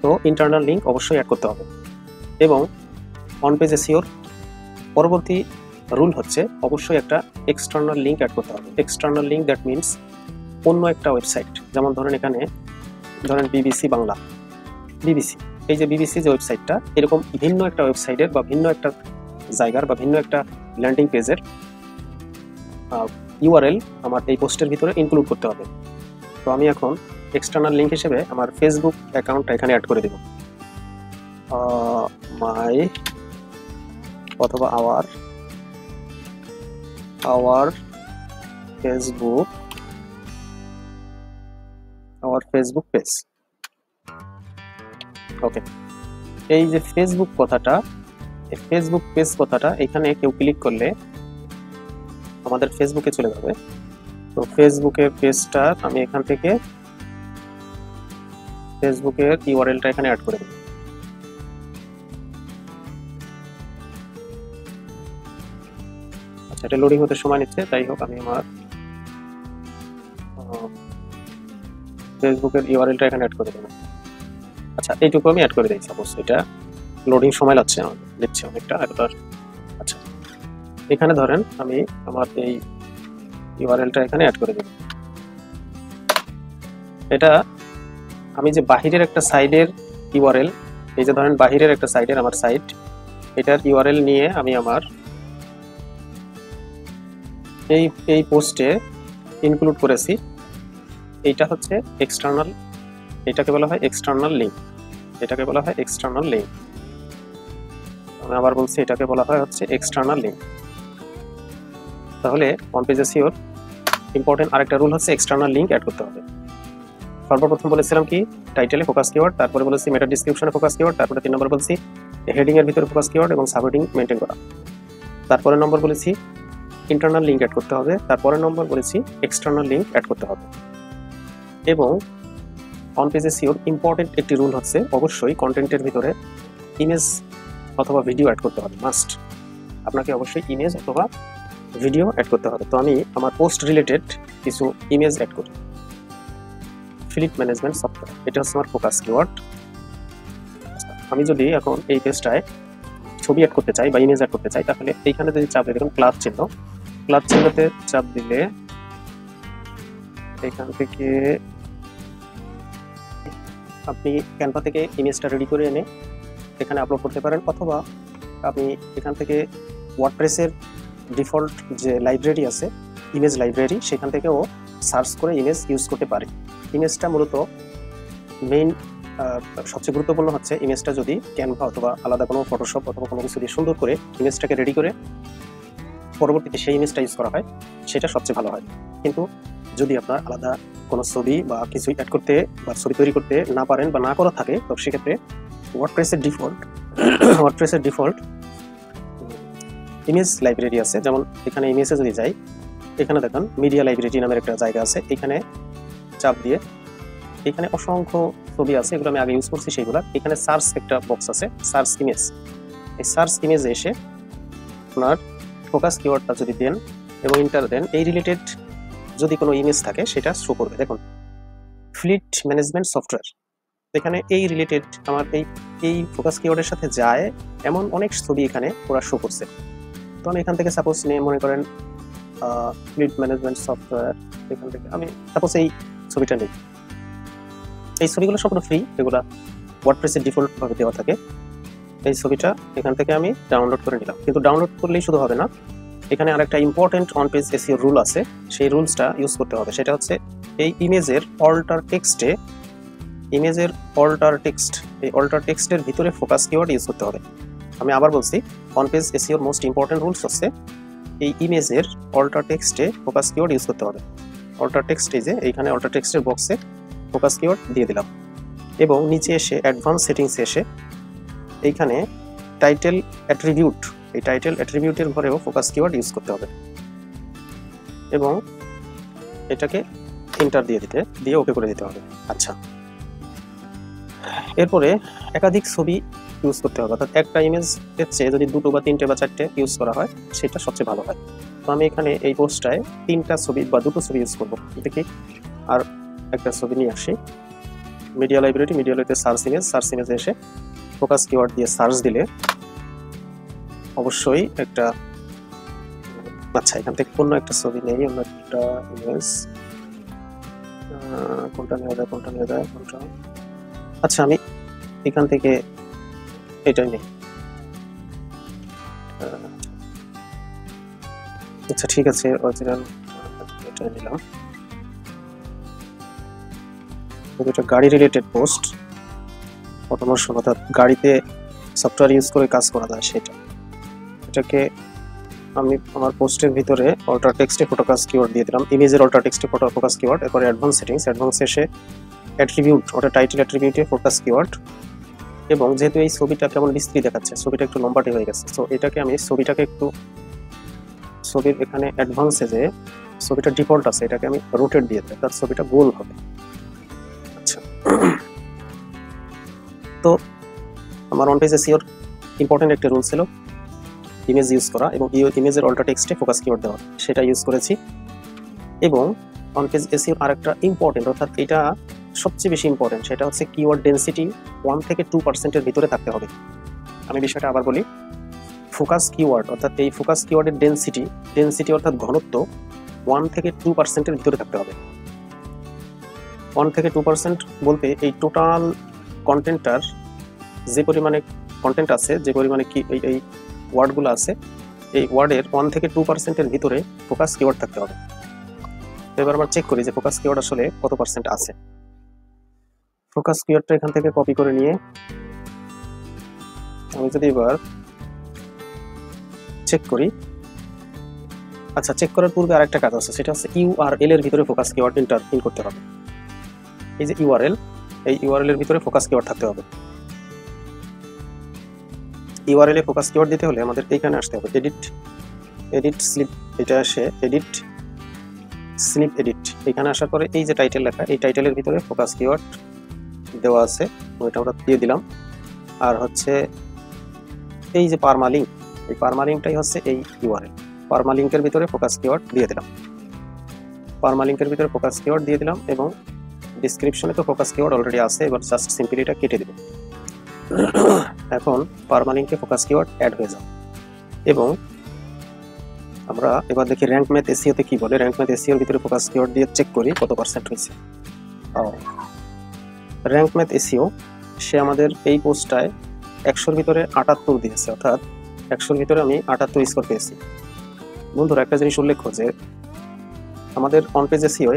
তো ইন্টারনাল লিঙ্ক অবশ্যই অ্যাড করতে হবে। এবং অন পেজ এসইওর পরবর্তী রুল হচ্ছে অবশ্যই একটা এক্সটার্নাল লিঙ্ক অ্যাড করতে হবে। এক্সটার্নাল লিঙ্ক দ্যাট মিনস অন্য একটা ওয়েবসাইট, যেমন ধরেন এখানে বিবিসি বাংলা, বিবিসি, এই যে বিবিসি যে ওয়েবসাইটটা, এরকম ভিন্ন একটা ওয়েবসাইটের বা ভিন্ন একটা জায়গার বা ভিন্ন একটা ল্যান্ডিং পেজের ইউআরএল আমার এই পোস্টের ভিতরে ইনক্লুড করতে হবে। তো আমি এখন এক্সটার্নাল লিঙ্ক হিসেবে আমার ফেসবুক অ্যাকাউন্টটা এখানে অ্যাড করে দেব, মাই অথবা আওয়ার ফেসবুক পেজ। ওকে, এই যে ফেসবুক কথাটা, এই ফেসবুক পেজ কথাটা এখানে কেউ ক্লিক করলে আমাদের ফেসবুকে চলে যাবে। তো ফেসবুকের পেজটা আমি এখান থেকে ফেসবুকের ইউআরএলটা এখানে অ্যাড করে দেব। এটা লোডিং হতে সময় নিচ্ছে, তাই হোক আমি আমার ফেসবুকের ইউআরএলটা এখানে অ্যাড করে দেবো। আচ্ছা, এইটুকু আমি অ্যাড করে দিই। সাপোজ এটা লোডিং সময় লাগছে, লিখছে অনেকটা এতটা। আচ্ছা, এখানে ধরেন আমি আমার এই ইউআরএলটা এখানে অ্যাড করে দেব। এটা আমি যে বাহিরের একটা সাইডের ইউআরএল, এই যে ধরেন বাহিরের একটা সাইডের আমার সাইট, এটার ইউআরএল নিয়ে আমি আমার এই পোস্টে ইনক্লুড করেছি। এইটা হচ্ছে এক্সটার্নাল, এটাকে বলা হয় এক্সটার্নাল লিঙ্ক, এটাকে বলা হয় এক্সটার্নাল লিঙ্ক। আমি আবার বলছি, এটাকে বলা হয় হচ্ছে এক্সটার্নাল লিঙ্ক। তাহলে অন পেজ এসইওর ইম্পর্টেন্ট আরেকটা রুল হচ্ছে এক্সটার্নাল লিঙ্ক অ্যাড করতে হবে। সর্বপ্রথম বলেছিলাম কি, টাইটেলে ফোকাস কিওয়ার্ড, তারপরে বলেছি মেটা ডিসক্রিপশনে ফোকাস কিওয়ার্ড, তারপরে 3 নম্বর বলছি হেডিং এর ভিতরে ফোকাস কিওয়ার্ড এবং সাবহেডিং মেইনটেইন করা। তারপরে নম্বর বলেছি ইন্টারনাল লিঙ্ক অ্যাড করতে হবে, তারপরে নম্বর বলেছি এক্সটার্নাল লিঙ্ক অ্যাড করতে হবে। এবং অন পেজ এসইওর ইম্পর্টেন্ট একটি রুল হচ্ছে অবশ্যই কন্টেন্টের ভিতরে ইমেজ অথবা ভিডিও অ্যাড করতে হবে, মাস্ট। আপনাকে অবশ্যই ইমেজ অথবা ভিডিও অ্যাড করতে হবে। তো আমি আমার পোস্ট রিলেটেড কিছু ইমেজ অ্যাড করি। ফ্লিট ম্যানেজমেন্ট সফটওয়্যার, এটা হচ্ছে আমার ফোকাস কিওয়ার্ড। আমি যদি এখন এই পেজটায় ছবি অ্যাড করতে চাই বা ইমেজ অ্যাড করতে চাই, তাহলে এইখানে যদি চাপ দিই, দেখুন প্লাস চিহ্ন, প্লাস চিহ্নতে চাপ দিলে এখান থেকে আপনি ক্যানভা থেকে ইমেজটা রেডি করে এনে এখানে আপলোড করতে পারেন, অথবা আপনি এখান থেকে ওয়ার্ডপ্রেসের ডিফল্ট যে লাইব্রেরি আছে ইমেজ লাইব্রেরি, সেখান থেকেও সার্চ করে ইমেজ ইউজ করতে পারে। ইমেজটা মূলত মেইন সবচেয়ে গুরুত্বপূর্ণ হচ্ছে ইমেজটা যদি ক্যানভা অথবা আলাদা কোনো ফটোশপ অথবা কোনো কিছু দিয়ে সুন্দর করে ইমেজটাকে রেডি করে পরবর্তীতে সেই ইমেজটা ইউজ করা হয়, সেটা সবচেয়ে ভালো হয়। কিন্তু যদি আপনার আলাদা কোনো ছবি বা কিছু অ্যাড করতে বা ছবি তৈরি করতে না পারেন বা না করা থাকে, তো সেক্ষেত্রে ওয়ার্ডপ্রেসের ডিফল্ট ইমেজ লাইব্রেরি আছে। যেমন এখানে ইমেজে যদি যাই, এখানে দেখুন মিডিয়া লাইব্রেরি নামের একটা জায়গা আছে, এখানে চাপ দিয়ে এখানে অসংখ্য ছবি আছে, এগুলো আমি আগে ইউজ করছি সেইগুলো। এখানে সার্চ একটা বক্স আছে, সার্চ ইমেজ। এই সার্চ ইমেজে এসে আপনার ফোকাস কিওয়ার্ডটা যদি দেন এবং ইন্টার দেন, এই রিলেটেড যদি কোনো ইমেজ থাকে সেটা শো করবে। দেখুন ফ্লিট ম্যানেজমেন্ট সফটওয়্যার, এখানে এই রিলেটেড আমার এই ফোকাস কিওয়ার্ডের সাথে যায় এমন অনেক ছবি এখানে ওরা শো করছে। তো আমি এখান থেকে সাপোজ নিয়ে মনে করেন ফ্লিট ম্যানেজমেন্ট সফটওয়্যার, এখান থেকে আমি সাপোজ এই ছবিটা নেই। এই ছবিগুলো সম্পূর্ণ ফ্রি, এগুলো ওয়ার্ডপ্রেসের ডিফল্ট ভাবে দেওয়া থাকে। এই ছবিটা এখান থেকে আমি ডাউনলোড করে নিলাম, কিন্তু ডাউনলোড করলেই শুধু হবে না, এখানে আরেকটা important on page SEO rule আছে, সেই রুলসটা ইউজ করতে হবে। সেটা হচ্ছে এই ইমেজের অল্টার টেক্সটে, এই অল্টার টেক্সটের ভিতরে ফোকাস কিওয়ার্ড ইউজ করতে হবে। আমি আবার বলছি, অন পেজ এসইওর মোস্ট ইম্পর্টেন্ট রুলস হচ্ছে এই ইমেজের অল্টার টেক্সটে ফোকাস কিওয়ার্ড ইউজ করতে হবে। অল্টার টেক্সট, এই যে এইখানে অল্টার টেক্সটের বক্সে ফোকাস কিওয়ার্ড দিয়ে দিলাম, এবং নিচে এসে অ্যাডভান্স সেটিংসে এসে এইখানে টাইটেল অ্যাট্রিবিউট, এই টাইটেল অ্যাট্রিবিউটের ঘরেও ফোকাস কিওয়ার্ড ইউজ করতে হবে, এবং এটাকে এন্টার দিয়ে ওকে করে দিতে হবে। আচ্ছা, এরপরে একাধিক ছবি ইউজ করতে হবে, অর্থাৎ একটা ইমেজের চেয়ে যদি 2 বা 3 বা 4 ইউজ করা হয় সেটা সবচেয়ে ভালো হয়। তো আমি এখানে এই পোস্টটায় 3টা ছবি বা 2টো ছবি ইউজ করবো। দেখি আর একটা ছবি নিয়ে আসি, মিডিয়া লাইব্রেরিতে সার্চ ইমেজে এসে ফোকাস কিওয়ার্ড দিয়ে সার্চ দিলে অবশ্যই একটা, আচ্ছা এখান থেকে অন্য একটা ছবি নেই, অন্য একটা ইমেজ, কোনটা নেওয়া যায়। আচ্ছা, আমি এখান থেকে এটাই নেই। আচ্ছা ঠিক আছে, অরিজিনাল এটা নিলাম। এটা গাড়ি রিলেটেড পোস্ট, অটোমোশন, অর্থাৎ গাড়িতে সফটওয়্যার ইউজ করে কাজ করা যায় সেটা। এটাকে আমি আমার পোস্টের ভিতরে অল্টার টেক্সটে ফোকাস কিওয়ার্ড দিয়ে দিলাম, ইমেজের অল্টার টেক্সটে ফোকাস কিওয়ার্ড, এরপরে অ্যাডভান্স সেটিংস, অ্যাডভান্স এসে অ্যাট্রিবিউট, ওটা টাইটেল অ্যাট্রিবিউটে ফোকাস কিওয়ার্ড। এবং যেহেতু এই ছবিটা কেমন বিস্তৃত দেখাচ্ছে, ছবিটা একটু লম্বাটে হয়ে গেছে, তো এটাকে আমি ছবির এখানে অ্যাডভান্সে যে ছবিটা ডিফল্ট আছে, এটাকে আমি রোটেট দিয়ে দিই, তার ছবিটা গোল হবে। আচ্ছা, তো আমার অন পেজ এসইওর ইম্পর্টেন্ট একটা রুল ছিল, ইমেজ ইউজ করা এবং ইমেজের অল্টা টেক্সটে ফোকাস কিওয়ার্ড দেওয়া, সেটা ইউজ করেছি। এবং অন পেজ এসইও আরেকটা ইম্পর্টেন্ট, অর্থাৎ এটা সবচেয়ে বেশি ইম্পর্টেন্ট, সেটা হচ্ছে কিওয়ার্ড ডেন্সিটি 1 থেকে 2% ভিতরে থাকতে হবে। আমি বিষয়টা আবার বলি, ফোকাস কিওয়ার্ড অর্থাৎ এই ফোকাস কিওয়ার্ডের ডেন্সিটি অর্থাৎ ঘনত্ব 1 থেকে 2% ভিতরে থাকতে হবে। 1 থেকে 2% বলতে এই টোটাল কন্টেন্টটার যে পরিমাণে কন্টেন্ট আছে, যে পরিমাণে কি এই ওয়ার্ডগুলো আছে, এই ওয়ার্ডের 1 থেকে 2%-এর ভিতরে ফোকাস কিওয়ার্ড থাকতে হবে। এবার আমরা চেক করি যে ফোকাস কিওয়ার্ড আসলে কত পার্সেন্ট আছে। ফোকাস কিওয়ার্ডটা এখান থেকে কপি করে নিয়ে আমি যদি এবার চেক করি, আচ্ছা চেক করার পূর্বে আরেকটা কাজ আছে, সেটা হচ্ছে ইউআরএল এর ভিতরে ফোকাস কিওয়ার্ড ইন করতে হবে। এই যে ইউআরএল, এই ইউআরএল এর ভিতরে ফোকাস কিওয়ার্ড থাকতে হবে। ইউআরএল এ ফোকাস কিওয়ার্ড দিতে হলে আমাদের এইখানে আসতে হবে, এডিট স্লিপ, এটা আসে এডিট স্লিপ এডিট। এখানে আসার পরে এই যে টাইটেল লেখা, এই টাইটেলের ভিতরে ফোকাস কিওয়ার্ড দেওয়া আছে, ওইটা আমরা দিয়ে দিলাম। আর হচ্ছে এই যে পারমালিঙ্ক, এই পারমালিঙ্কটাই হচ্ছে এই ইউআরএল। পারমালিঙ্কের ভিতরে ফোকাস কিওয়ার্ড দিয়ে দিলাম, পারমালিঙ্কের ভিতরে ফোকাস কিওয়ার্ড দিয়ে দিলাম এবং ডিসক্রিপশনে তো ফোকাস কিওয়ার্ড অলরেডি আছে, এবার জাস্ট সিম্পলি এটা কেটে দেব। এখন পারমালিঙ্কে ফোকাস কিওয়ার্ড অ্যাড হয়ে যাবে। এবং আমরা এবার দেখি র্যাঙ্ক ম্যাথ এসইওতে কি বলে। র্যাঙ্ক ম্যাথ এসইওর ভিতরে ফোকাস কিওয়ার্ড দিয়ে চেক করি কত পার্সেন্ট হয়েছে। র্যাঙ্ক ম্যাথ এসইও সে আমাদের এই পোস্টটায় 100-র ভিতরে 78 দিয়েছে, অর্থাৎ 100-র ভিতরে আমি 78 স্কোর পেয়েছি। বন্ধুরা একটা জিনিস উল্লেখ্য যে আমাদের অন পেজ এসইও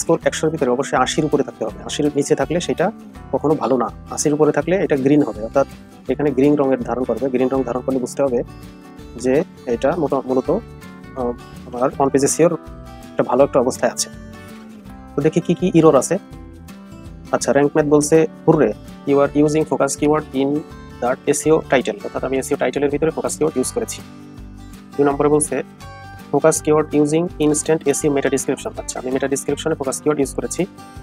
স্কোর 100-র ভিতরে অবশ্যই 80-র উপরে থাকতে হবে। 80-র নিচে থাকলে সেটা কখনো ভালো না, 80-র উপরে থাকলে এটা গ্রিন হবে, অর্থাৎ এখানে গ্রিন রঙের ধারণ করবে। গ্রিন রং ধারণ করলে বুঝতে হবে যে এটা মূলত আমার অন পেজ এসইওর একটা ভালো একটা অবস্থায় আছে। তো দেখি কি কি ইরর আছে। আচ্ছা, র্যাঙ্ক ম্যাথ বলছে hurray you are using focus keyword in that SEO title, অর্থাৎ আমি এসইও টাইটেলের ভিতরে ফোকাস কিওয়ার্ড ইউজ করেছি। 2 নম্বরে বলছে focus keyword using instant SEO meta description. আচ্ছা, আমি মেটা ডিসক্রিপশনে ফোকাস কিওয়ার্ড ইউজ করেছি।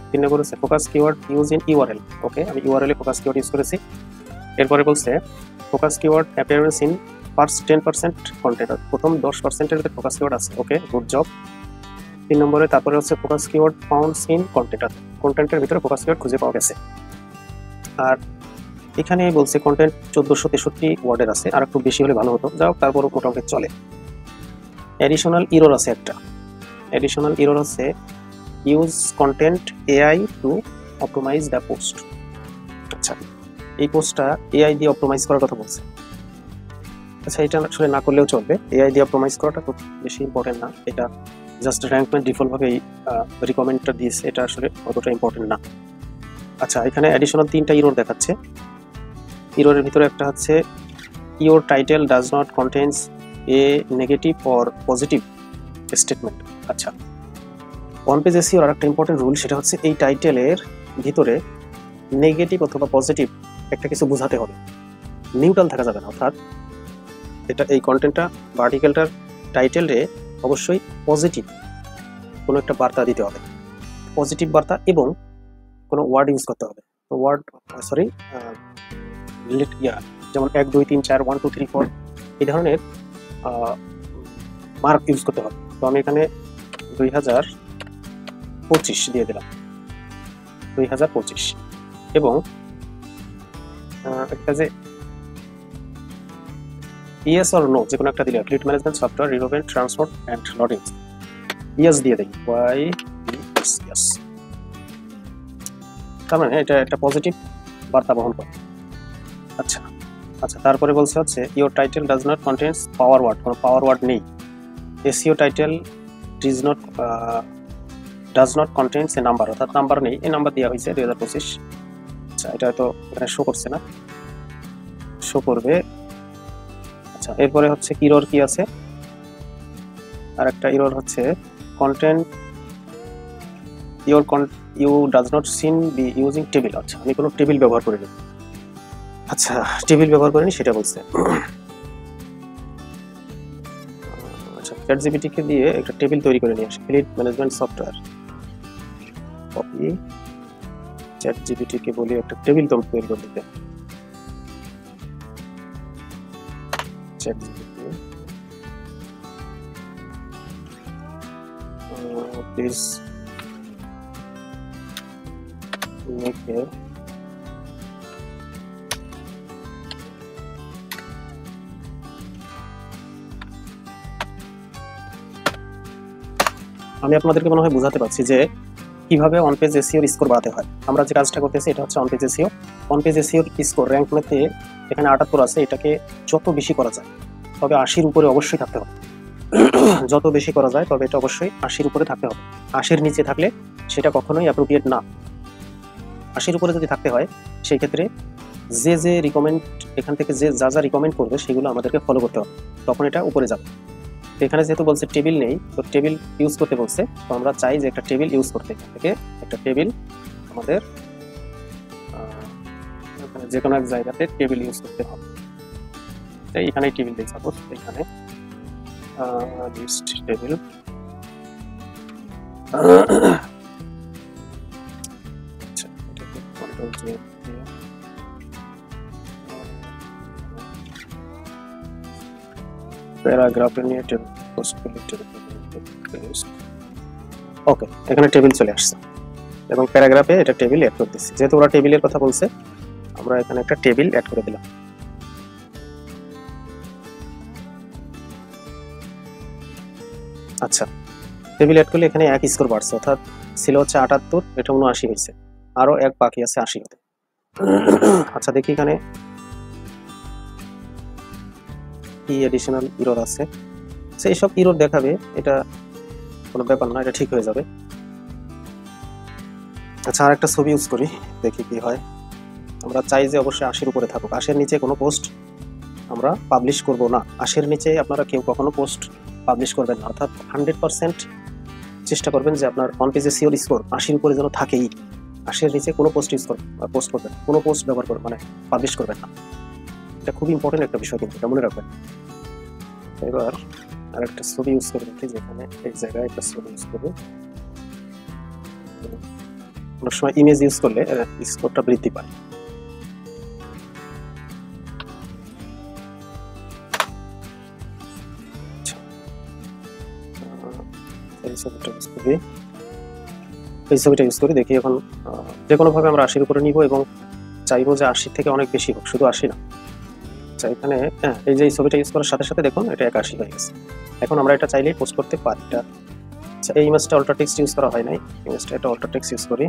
3 নম্বরে বলছে focus keyword use in URL. Okay, আমি ইউআরএল এ ফোকাস কিওয়ার্ড ইউজ করেছি। এরপরে বলছে focus keyword appearance in first 10% content, প্রথম 10%-এর ভিতরে ফোকাস কিওয়ার্ড আছে। ওকে, গুড জব। 3 নম্বরে তারপরে হচ্ছে ফোকাস কিওয়ার্ড ফাউন্ডস ইন কন্টেন্টের ভিতরে ফোকাস কিওয়ার্ড খুঁজে পাওয়া গেছে। আর এখানে বলছে কন্টেন্ট 1463 ওয়ার্ডের আছে, আর একটু বেশি হলে ভালো হতো, যাও তারপরও মোটামুটি চলে। অ্যাডিশনাল ইরর আছে একটা, অ্যাডিশনাল ইরর হচ্ছে use content AI to optimize the post. আচ্ছা, এই পোস্টটা এআই দিয়ে অপটিমাইজ করার কথা বলছে। আচ্ছা, এটা আসলে না করলেও চলবে, এআই দিয়ে অপটিমাইজ করাটা খুব বেশি ইম্পর্টেন্ট না, এটা জাস্ট র্যাঙ্ক ম্যাথ ডিফল্টভাবে এই রিকমেন্ডটা দিয়েছে, এটা আসলে অতটা ইম্পর্টেন্ট না। আচ্ছা, এখানে অ্যাডিশনাল 3টা ইরর দেখাচ্ছে। ইররের ভিতরে একটা হচ্ছে your title does not contains a negative or positive statement. আচ্ছা, অন পেজ এসইওর আর একটা ইম্পর্টেন্ট রুল, সেটা হচ্ছে এই টাইটেলের ভিতরে নেগেটিভ অথবা পজিটিভ একটা কিছু বোঝাতে হবে, নিউট্রাল থাকা যাবে না। অর্থাৎ এটা এই কন্টেন্টটা বা আর্টিকেলটার টাইটেলে অবশ্যই পজিটিভ কোনো একটা বার্তা দিতে হবে, পজিটিভ বার্তা, এবং কোনো ওয়ার্ড ইউজ করতে হবে। ওয়ার্ড যেমন 1 2 3 4 1 2 3 4 এই ধরনের মার্ক ইউজ করতে হবে। তো আমি এখানে 2025 দিয়ে দিলাম, 2025, এবং একটা যে ইয়েস অর নো যে কোনো একটা দিলে, ফ্লিট ম্যানেজমেন্ট সফটওয়্যার রিনোভেন্ট ট্রান্সপোর্ট অ্যান্ড লডিং, ইয়েস দিয়ে দেই, ওয়াই ইয়েস। তার মানে এটা একটা পজিটিভ বার্তা বহন করে। আচ্ছা আচ্ছা, তারপরে বলছে হচ্ছে your title does not contains power word, কোনো পাওয়ার ওয়ার্ড নেই। SEO title does not contains a number, অর্থাৎ নাম্বার নেই, এই নাম্বার দেওয়া হয়েছে 2025। আচ্ছা, এটা তো এখানে শো করছে না, শো করবে। আচ্ছা, এরপরে হচ্ছে ইরর কি আছে, আর একটা ইরর হচ্ছে content you does not seem be using table. আচ্ছা, আমি কোনো টেবিল ব্যবহার করিনি। আচ্ছা, টেবিল ব্যবহার করিনি সেটা বলছে। আচ্ছা, চ্যাটজিপিটি কে দিয়ে একটা টেবিল তৈরি করে নিয়ে আসি, fleet management software, copy, ChatGPT কে বলি একটা টেবিল তৈরি করে দিতে। চ্যাটজিপিটি প্লিজ মেক এ আমি আপনাদেরকে মনে হয় বোঝাতে পারছি যে কিভাবে অন পেজ এসইও এর স্কোর বাড়াতে হয়। আমরা যে কাজটা করতেছি এটা হচ্ছে on page SEO. On page SEO এর স্কোর র্যাঙ্ক ম্যাথে এখানে 78 আছে, এটাকে যত বেশি করা যায়, তবে 80-র উপরে অবশ্যই থাকতে হবে। যত বেশি করা যায় তবে এটা অবশ্যই 80-র উপরে থাকতে হবে। 80-র নিচে থাকলে সেটা কখনোই অ্যাপ্রোপ্রিয়েট না। 80-র উপরে যদি থাকতে হয় সেই ক্ষেত্রে যে রিকমেন্ড, এখান থেকে যা রিকমেন্ড করবে সেগুলো আমাদেরকে ফলো করতে হবে, তখন এটা উপরে যাবে। এখানে যেহেতু বলছে টেবিল নেই, তো টেবিল ইউজ করতে বলছে, তো আমরা চাই যে একটা টেবিল ইউজ করতে। এখান থেকে একটা টেবিল আমাদের যে কোনো এক জায়গাতে টেবিল ইউজ করতে হবে। এইখানে টেবিল দিই, সাপোজ এখানে লিস্ট টেবিল। প্যারাগ্রাফে নিয়ে টেবিল পোস্ট করলে ওকে, এখানে টেবিল চলে আসছে এবং প্যারাগ্রাফে এটা টেবিল অ্যাড করে দিচ্ছি। যেহেতু ওরা টেবিলের কথা বলছে, আমরা এখানে একটা টেবিল অ্যাড করে দিলাম। আচ্ছা, টেবিল অ্যাড করলে এখানে এক স্কোর বাড়ছে, অর্থাৎ ছিল হচ্ছে 78, এটা 79 হয়েছে, আরো এক বাকি আছে 80 হতে। আচ্ছা দেখি এখানে কি এডিশনাল ইরর আছে। এইসব ইরর দেখাবে, এটা কোনো ব্যাপার না, এটা ঠিক হয়ে যাবে। আচ্ছা, আর একটা ছবি ইউজ করি, দেখি কি হয়। আমরা চাই যে অবশ্যই 80-র উপরে থাকুক। 80-র নিচে কোনো পোস্ট আমরা পাবলিশ করব না। 80-র নিচে আপনারা কেউ কখনো পোস্ট পাবলিশ করবেন না, অর্থাৎ 100% চেষ্টা করবেন যে আপনার অন পেজ এসইও স্কোর 80-র উপরে যেন থাকেই। 80-র নিচে কোনো পোস্ট পোস্ট করবেন, কোনো পোস্ট ব্যবহার করবেন, মানে পাবলিশ করবেন না। এটা খুব ইম্পর্টেন্ট একটা বিষয়, কিন্তু এটা মনে রাখবেন। এবার আর একটা ছবি ইউজ করে দিচ্ছি, যেখানে এক জায়গায় একটা ছবি ইউজ করবো। অনেক সময় ইমেজ ইউজ করলে স্কোরটা বৃদ্ধি পায়। এই ছবিটা ইউজ করি, দেখি এখন যে কোনো ভাবে আমরা 80-র উপরে নিব এবং চাইবো যে 80 থেকে অনেক বেশি হোক, শুধু 80 না। আচ্ছা, এখানে এই যে এই ছবিটা ইউজ করার সাথে সাথে দেখুন এটা 81 হয়ে গেছে। এখন আমরা এটা চাইলেই পোস্ট করতে পারি। আচ্ছা, এই ইমেজটা অল্টার টেক্সট ইউজ করা হয় নাই, ইমেজটা এটা অল্টার টেক্সট ইউজ করি।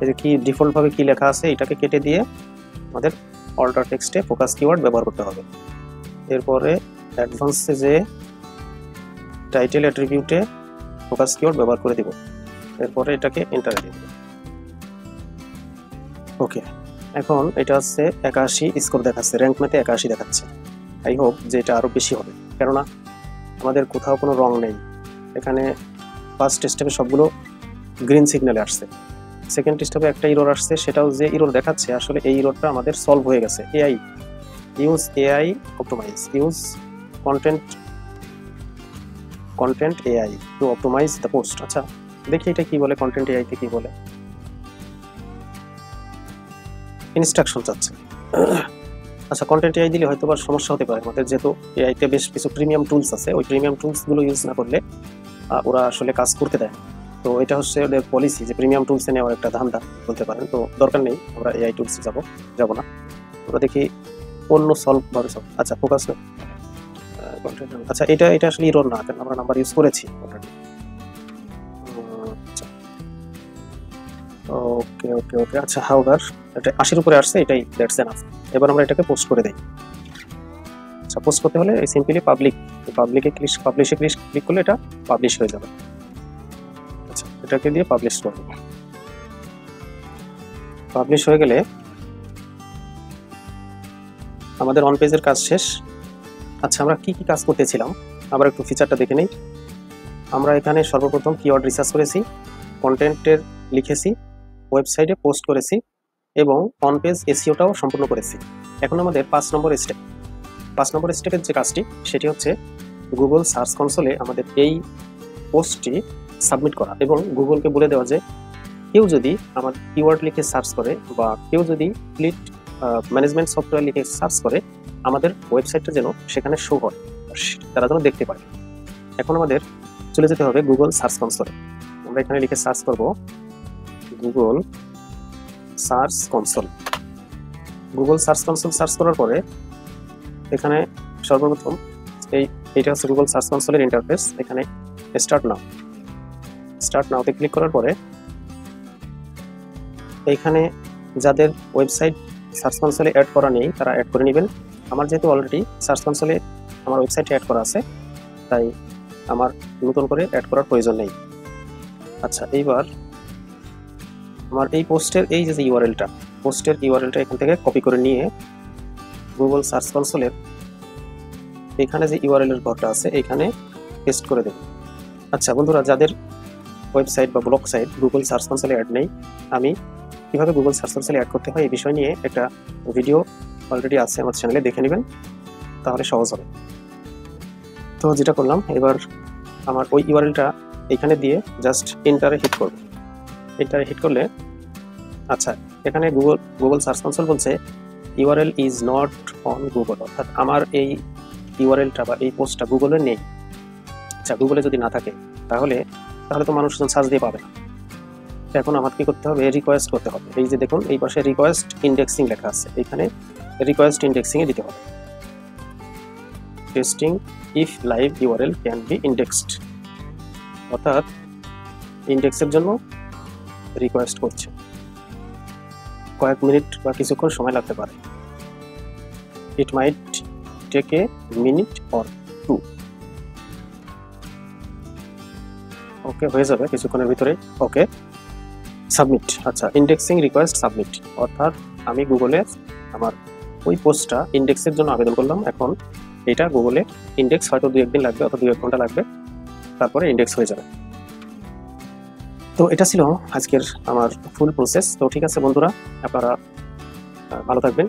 এই যে কি ডিফল্ট ভাবে কি লেখা আছে এটাকে কেটে দিয়ে আমাদের অল্টার টেক্সটে ফোকাস কিওয়ার্ড ব্যবহার করতে হবে। এরপরে অ্যাডভান্সে যে টাইটেল অ্যাট্রিবিউটে ফোকাস কিওয়ার্ড ব্যবহার করে দিব। এরপরে এটাকে এন্টারে দিয়ে দেব। ওকে, এখন এটা হচ্ছে 81 স্কোর দেখাচ্ছে, র্যাঙ্ক ম্যাথে 81 দেখাচ্ছে। আই হোপ যে এটা আরো বেশি হবে, কেননা আমাদের কোথাও কোনো রং নেই। এখানে ফার্স্ট স্টেপে সবগুলো গ্রিন সিগন্যালে আসছে, সেকেন্ড স্টেপে একটা ইরর আসছে, সেটাও যে ইরর দেখাচ্ছে আসলে এই ইররটা আমাদের সলভ হয়ে গেছে। AI use AI optimize, use content AI to optimize the post. আচ্ছা দেখি এটা কি বলে, কন্টেন্ট এআই তে কি বলে। ইনস্ট্রাকশন চাচ্ছে। আচ্ছা, কন্টেন্ট এআই দিলে হয়তো বা সমস্যা হতে পারে আমাদের, যেহেতু এআই তে বেশ কিছু প্রিমিয়াম টুলস আছে, ওই প্রিমিয়াম টুলস গুলো ইউজ না করলে ওরা আসলে কাজ করতে দেয়। তো এটা হচ্ছে ওদের পলিসি যে প্রিমিয়াম টুলসে নেওয়ার একটা ধান্দা বলতে পারেন। তো দরকার নেই, আমরা এআই টুলসে যাব না। আমরা দেখি অন্য সলভ ভাবে সলভ। আচ্ছা, ফোকাস না। আচ্ছা, এটা আসলে ইরর না, কারণ আমরা নাম্বার ইউজ করেছি অলরেডি। ওকে ওকে ওকে আচ্ছা, হাউভার এটা 80-র উপরে আসছে, এটাই দ্যাটস এনাফ। এবার আমরা এটাকে পোস্ট করে দেই। আচ্ছা, পোস্ট করতে হলে সিম্পলি পাবলিশে ক্লিক করলে এটা পাবলিশ হয়ে যাবে। আচ্ছা, এটাকে দিয়ে পাবলিশ করব। পাবলিশ হয়ে গেলে আমাদের অন পেজের কাজ শেষ। আচ্ছা, আমরা কি কি কাজ করতেছিলাম আবার একটু ফিচারটা দেখে নেই। আমরা এখানে সর্বপ্রথম কিওয়ার্ড রিসার্চ করেছি, কন্টেন্টের লিখেছি, ওয়েবসাইটে পোস্ট করেছি এবং অন পেজ এসইওটাও সম্পূর্ণ করেছি। এখন আমাদের 5 নম্বর স্টেপের যে কাজটি সেটি হচ্ছে গুগল সার্চ কনসোলে আমাদের এই পোস্টটি সাবমিট করা এবং গুগলকে বলে দেওয়া যে কেউ যদি আমার কিওয়ার্ড লিখে সার্চ করে বা কেউ যদি ফ্লিট ম্যানেজমেন্ট সফটওয়্যার লিখে সার্চ করে আমাদের ওয়েবসাইটটা যেন সেখানে শো হয়, তারা যেন দেখতে পারে। এখন আমাদের চলে যেতে হবে গুগল সার্চ কনসোলে। আমরা এখানে লিখে সার্চ করব Google search console. Google search console search করার পরে এখানে সর্বপ্রথম এইটা হচ্ছে গুগল সার্চ কনসোলের ইন্টারফেস। এখানে স্টার্ট নাওতে ক্লিক করার পরে এইখানে যাদের ওয়েবসাইট সার্চ কনসোলে অ্যাড করা নেই তারা অ্যাড করে নেবেন। আমার যেহেতু অলরেডি সার্চ কনসোলে আমার ওয়েবসাইটে অ্যাড করা আছে, তাই আমার নতুন করে অ্যাড করার প্রয়োজন নেই। আচ্ছা, এইবার আমার এই পোস্টের এই যে ইউআরএলটা, পোস্টের ইউআরএলটা এখান থেকে কপি করে নিয়ে গুগল সার্চ কনসোলের এখানে যে ইউআরএল এর ঘরটা আছে এখানে পেস্ট করে দেব। আচ্ছা বন্ধুরা, যাদের ওয়েবসাইট বা ব্লগ সাইট গুগল সার্চ কনসোলে অ্যাড নেই, আমি কিভাবে গুগল সার্চ কনসোলে অ্যাড করতে হয় এই বিষয় নিয়ে একটা ভিডিও অলরেডি আছে আমার চ্যানেলে, দেখে নেবেন, তাহলে সহজ হবে। তো যেটা করলাম, এবার আমার ওই ইউআরএলটা এখানে দিয়ে জাস্ট এন্টারে হিট করব। এন্টারে হিট করলে আচ্ছা, এখানে গুগল সার্চ কনসোল বলছে URL is not on Google, অর্থাৎ আমার এই ইউআরএলটা বা এই পোস্টটা গুগলে নেই। আচ্ছা, গুগলে যদি না থাকে তাহলে তো মানুষজন সার্চ দিয়ে পাবে না। এখন আমার কি করতে হবে? রিকোয়েস্ট করতে হবে। এই যে দেখুন, এই পাশে রিকোয়েস্ট ইন্ডেক্সিং লেখা আছে, এখানে রিকোয়েস্ট ইন্ডেক্সিং এ দিতে হবে। Testing if live URL can be indexed, অর্থাৎ ইন্ডেক্সের জন্য রিকোয়েস্ট করছে। কয়েক মিনিট বা কিছুক্ষণ সময় লাগতে পারে। ইট মাইট টেক এ মিনিট অর 2। ওকে, হয়ে যাবে কিছুক্ষণের ভিতরে। ওকে, সাবমিট। আচ্ছা, ইন্ডেক্সিং রিকোয়েস্ট সাবমিট, অর্থাৎ আমি গুগলে আমার ওই পোস্টটা ইন্ডেক্সের জন্য আবেদন করলাম। এখন এটা গুগলে ইন্ডেক্স হয়তো 2-1 দিন লাগবে অথবা 2-1 ঘন্টা লাগবে, তারপরে ইন্ডেক্স হয়ে যাবে। তো এটা ছিল আজকের আমার ফুল প্রসেস। তো ঠিক আছে বন্ধুরা, আপনারা ভালো থাকবেন।